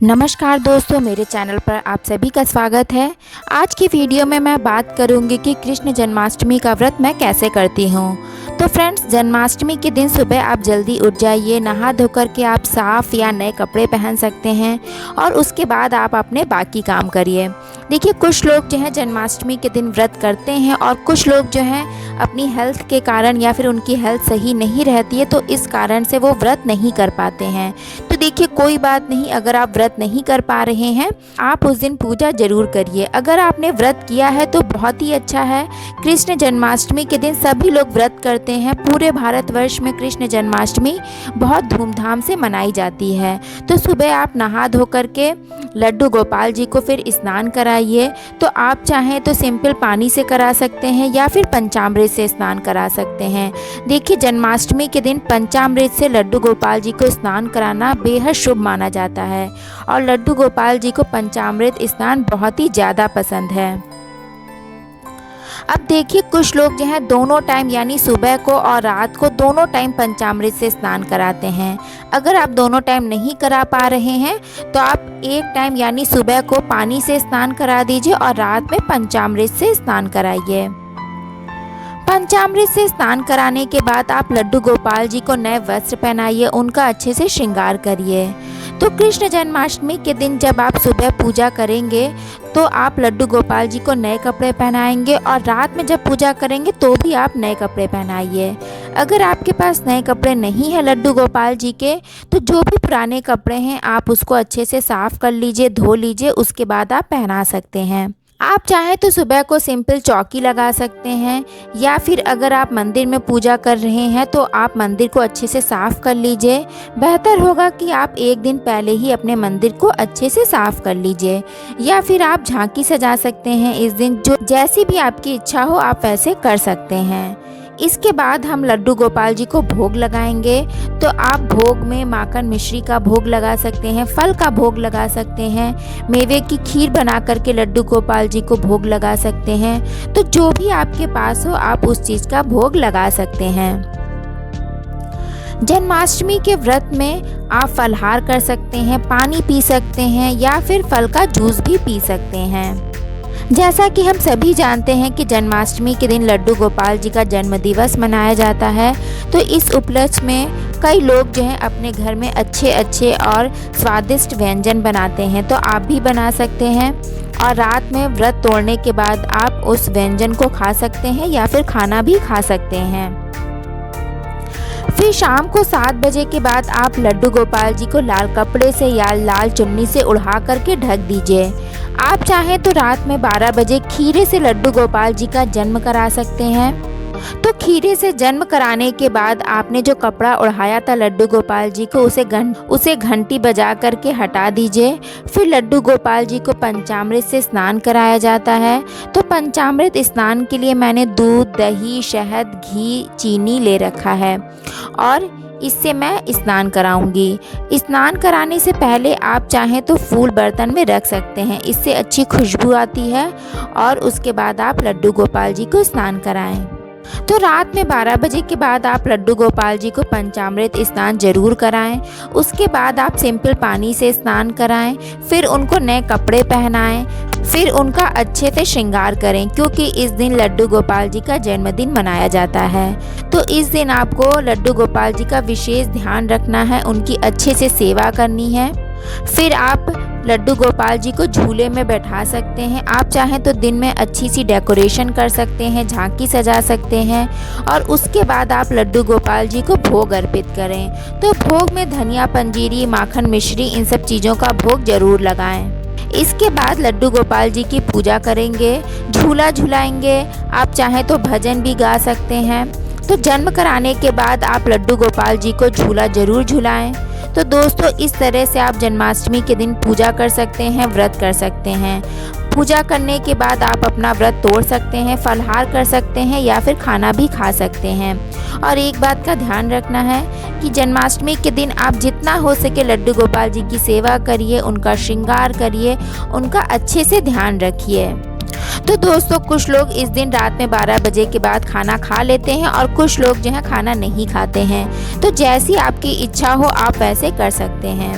नमस्कार दोस्तों, मेरे चैनल पर आप सभी का स्वागत है। आज की वीडियो में मैं बात करूंगी कि कृष्ण जन्माष्टमी का व्रत मैं कैसे करती हूं। तो फ्रेंड्स, जन्माष्टमी के दिन सुबह आप जल्दी उठ जाइए। नहा धोकर के आप साफ़ या नए कपड़े पहन सकते हैं और उसके बाद आप अपने बाकी काम करिए। देखिए, कुछ लोग जो है जन्माष्टमी के दिन व्रत करते हैं और कुछ लोग जो हैं अपनी हेल्थ के कारण या फिर उनकी हेल्थ सही नहीं रहती है, तो इस कारण से वो व्रत नहीं कर पाते हैं। तो देखिए, कोई बात नहीं, अगर आप व्रत नहीं कर पा रहे हैं, आप उस दिन पूजा जरूर करिए। अगर आपने व्रत किया है तो बहुत ही अच्छा है। कृष्ण जन्माष्टमी के दिन सभी लोग व्रत करते हैं। पूरे भारतवर्ष में कृष्ण जन्माष्टमी बहुत धूमधाम से मनाई जाती है। तो सुबह आप नहा धो करके लड्डू गोपाल जी को फिर स्नान कराइए। तो आप चाहें तो सिंपल पानी से करा सकते हैं या फिर पंचामृत से स्नान करा सकते हैं। देखिए, जन्माष्टमी के दिन पंचामृत से लड्डू गोपाल जी को स्नान कराना बेहद शुभ माना जाता है और लड्डू गोपाल जी को पंचामृत स्नान बहुत ही ज़्यादा पसंद है। अब देखिए, कुछ लोग जो हैं दोनों टाइम यानी सुबह को और रात को दोनों टाइम पंचामृत से स्नान कराते हैं। अगर आप दोनों टाइम नहीं करा पा रहे हैं तो आप एक टाइम यानी सुबह को पानी से स्नान करा दीजिए और रात में पंचामृत से स्नान कराइए। पंचामृत से स्नान कराने के बाद आप लड्डू गोपाल जी को नए वस्त्र पहनाइए, उनका अच्छे से श्रृंगार करिए। तो कृष्ण जन्माष्टमी के दिन जब आप सुबह पूजा करेंगे तो आप लड्डू गोपाल जी को नए कपड़े पहनाएंगे और रात में जब पूजा करेंगे तो भी आप नए कपड़े पहनाइए। अगर आपके पास नए कपड़े नहीं हैं लड्डू गोपाल जी के, तो जो भी पुराने कपड़े हैं आप उसको अच्छे से साफ़ कर लीजिए, धो लीजिए, उसके बाद आप पहना सकते हैं। आप चाहें तो सुबह को सिंपल चौकी लगा सकते हैं या फिर अगर आप मंदिर में पूजा कर रहे हैं तो आप मंदिर को अच्छे से साफ़ कर लीजिए। बेहतर होगा कि आप एक दिन पहले ही अपने मंदिर को अच्छे से साफ़ कर लीजिए या फिर आप झांकी सजा सकते हैं इस दिन। जो जैसी भी आपकी इच्छा हो आप वैसे कर सकते हैं। इसके बाद हम लड्डू गोपाल जी को भोग लगाएंगे। तो आप भोग में माखन मिश्री का भोग लगा सकते हैं, फल का भोग लगा सकते हैं, मेवे की खीर बना करके लड्डू गोपाल जी को भोग लगा सकते हैं। तो जो भी आपके पास हो आप उस चीज़ का भोग लगा सकते हैं। जन्माष्टमी के व्रत में आप फलाहार कर सकते हैं, पानी पी सकते हैं या फिर फल का जूस भी पी सकते हैं। जैसा कि हम सभी जानते हैं कि जन्माष्टमी के दिन लड्डू गोपाल जी का जन्मदिवस मनाया जाता है। तो इस उपलक्ष्य में कई लोग जो हैं अपने घर में अच्छे अच्छे और स्वादिष्ट व्यंजन बनाते हैं। तो आप भी बना सकते हैं और रात में व्रत तोड़ने के बाद आप उस व्यंजन को खा सकते हैं या फिर खाना भी खा सकते हैं। फिर शाम को 7 बजे के बाद आप लड्डू गोपाल जी को लाल कपड़े से या लाल चुन्नी से उड़ा करके ढक दीजिए। आप चाहें तो रात में 12 बजे खीरे से लड्डू गोपाल जी का जन्म करा सकते हैं। तो खीरे से जन्म कराने के बाद आपने जो कपड़ा उड़ाया था लड्डू गोपाल जी को उसे घंटी बजा करके हटा दीजिए। फिर लड्डू गोपाल जी को पंचामृत से स्नान कराया जाता है। तो पंचामृत स्नान के लिए मैंने दूध, दही, शहद, घी, चीनी ले रखा है और इससे मैं स्नान कराऊंगी। स्नान कराने से पहले आप चाहें तो फूल बर्तन में रख सकते हैं, इससे अच्छी खुशबू आती है और उसके बाद आप लड्डू गोपाल जी को स्नान कराएं। तो रात में 12 बजे के बाद आप लड्डू गोपाल जी को पंचामृत स्नान जरूर कराएं। उसके बाद आप सिंपल पानी से स्नान कराएं, फिर उनको नए कपड़े पहनाएं, फिर उनका अच्छे से श्रृंगार करें क्योंकि इस दिन लड्डू गोपाल जी का जन्मदिन मनाया जाता है। तो इस दिन आपको लड्डू गोपाल जी का विशेष ध्यान रखना है, उनकी अच्छे से सेवा करनी है। फिर आप लड्डू गोपाल जी को झूले में बैठा सकते हैं। आप चाहें तो दिन में अच्छी सी डेकोरेशन कर सकते हैं, झांकी सजा सकते हैं और उसके बाद आप लड्डू गोपाल जी को भोग अर्पित करें। तो भोग में धनिया, पंजीरी, माखन मिश्री, इन सब चीज़ों का भोग जरूर लगाएं। इसके बाद लड्डू गोपाल जी की पूजा करेंगे, झूला झुलाएंगे। आप चाहें तो भजन भी गा सकते हैं। तो जन्म कराने के बाद आप लड्डू गोपाल जी को झूला जरूर झुलाएं। तो दोस्तों, इस तरह से आप जन्माष्टमी के दिन पूजा कर सकते हैं, व्रत कर सकते हैं। पूजा करने के बाद आप अपना व्रत तोड़ सकते हैं, फलाहार कर सकते हैं या फिर खाना भी खा सकते हैं। और एक बात का ध्यान रखना है कि जन्माष्टमी के दिन आप जितना हो सके लड्डू गोपाल जी की सेवा करिए, उनका श्रृंगार करिए, उनका अच्छे से ध्यान रखिए। तो दोस्तों, कुछ लोग इस दिन रात में 12 बजे के बाद खाना खा लेते हैं और कुछ लोग जो है खाना नहीं खाते हैं। तो जैसी आपकी इच्छा हो आप वैसे कर सकते हैं।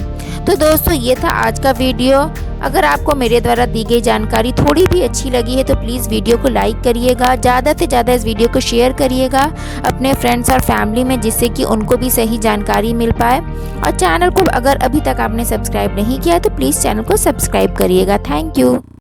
तो दोस्तों ये था आज का वीडियो। अगर आपको मेरे द्वारा दी गई जानकारी थोड़ी भी अच्छी लगी है तो प्लीज़ वीडियो को लाइक करिएगा, ज़्यादा से ज़्यादा इस वीडियो को शेयर करिएगा अपने फ्रेंड्स और फैमिली में, जिससे कि उनको भी सही जानकारी मिल पाए। और चैनल को अगर अभी तक आपने सब्सक्राइब नहीं किया तो प्लीज़ चैनल को सब्सक्राइब करिएगा। Thank you.